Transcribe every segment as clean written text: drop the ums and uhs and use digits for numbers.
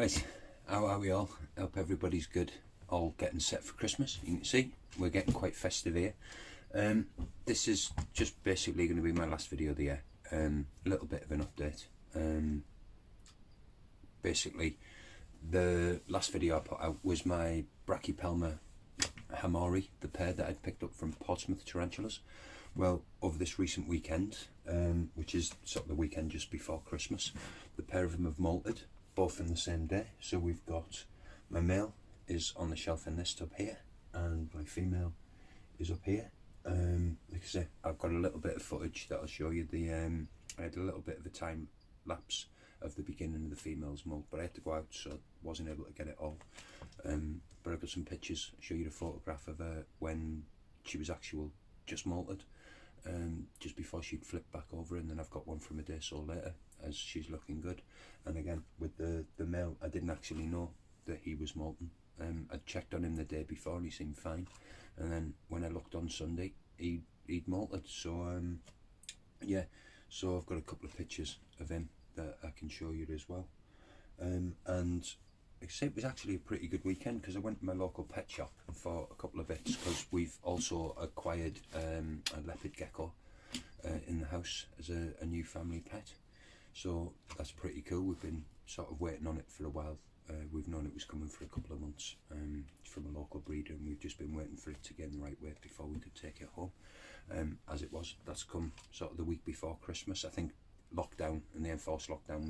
Right, how are we all? Hope everybody's good. All getting set for Christmas. You can see we're getting quite festive here. This is just basically going to be my last video of the year. A little bit of an update. Basically, the last video I put out was my Brachypelma hamori, the pair that I'd picked up from Portsmouth tarantulas. Well, over this recent weekend, which is sort of the weekend just before Christmas, the pair of them have molted, both in the same day. So we've got, my male is on the shelf in this tub here, and my female is up here. Like I say, I've got a little bit of footage that I'll show you. I had a little bit of a time lapse of the beginning of the female's molt, but I had to go out, so I wasn't able to get it all. But I've got some pictures. I'll show you the photograph of her when she was just molted, just before she'd flipped back over, and then I've got one from a day or so later as she's looking good. And again, with the male, I didn't actually know that he was molten. I checked on him the day before and he seemed fine, and then when I looked on Sunday, he'd molted. So yeah, so I've got a couple of pictures of him that I can show you as well. And like I say, it was actually a pretty good weekend because I went to my local pet shop for a couple of bits, because we've also acquired a leopard gecko in the house as a new family pet. So that's pretty cool. We've been sort of waiting on it for a while. We've known it was coming for a couple of months from a local breeder, and we've just been waiting for it to get in the right weight before we could take it home. As it was, that's come sort of the week before Christmas. I think lockdown and the enforced lockdown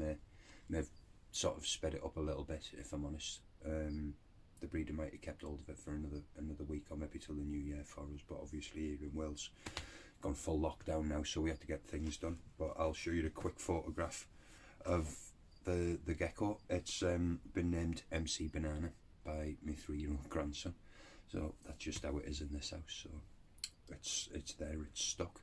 may have sort of sped it up a little bit, if I'm honest. The breeder might have kept hold of it for another week or maybe till the new year for us, but obviously here in Wales gone full lockdown now, so we have to get things done. But I'll show you a quick photograph of the gecko. It's been named MC Banana by my 3-year-old grandson, so that's just how it is in this house. So it's there, it's stuck.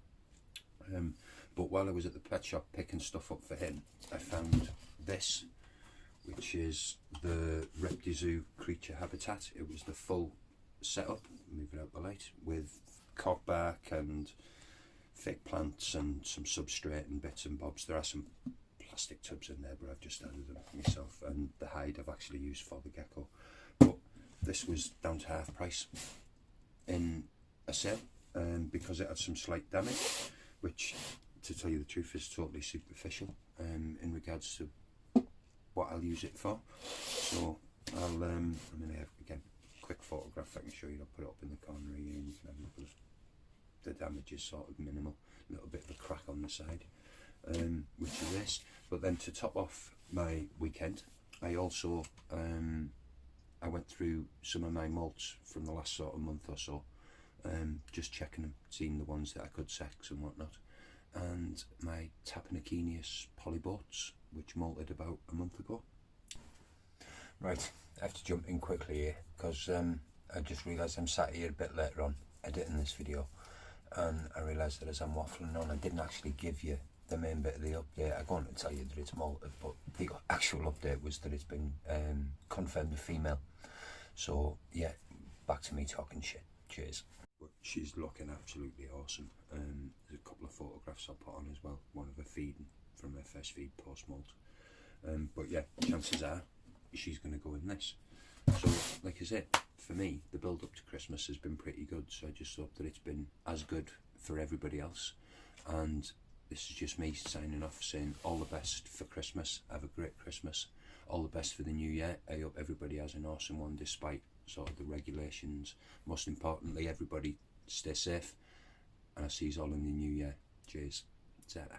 But while I was at the pet shop picking stuff up for him, I found this, which is the Reptizoo creature habitat. It was the full setup, move it out the light, with cork bark and fake plants and some substrate and bits and bobs. There are some plastic tubs in there, but I've just added them myself, and the hide I've actually used for the gecko. But this was down to half price in a sale, because it had some slight damage, which, to tell you the truth, is totally superficial in regards to what I'll use it for. So I'll I'm going to have, again, a quick photograph I can show you. I'll put it up in the corner here and you can have a look at it. The damage is sort of minimal, a little bit of a crack on the side, which is this. But then to top off my weekend, I also I went through some of my molts from the last sort of month or so, just checking them, seeing the ones that I could sex and whatnot. And my Tapinocenius polybotes, which molted about a month ago. Right, I have to jump in quickly here because I just realised I'm sat here a bit later on editing this video, and I realised that as I'm waffling on, I didn't actually give you the main bit of the update. I'm going to tell you that it's molted, but the actual update was that it's been confirmed a female. So yeah, back to me talking shit. Cheers. But she's looking absolutely awesome. There's a couple of photographs I'll put on as well, one of her feeding from her first feed post molt. But yeah, chances are she's going to go in this. So like I said, for me, the build up to Christmas has been pretty good, so I just hope that it's been as good for everybody else. And this is just me signing off, saying all the best for Christmas. Have a great Christmas. All the best for the new year. I hope everybody has an awesome one despite sort of the regulations. Most importantly, everybody stay safe, and I'll see you all in the new year. Cheers. Ta-ra.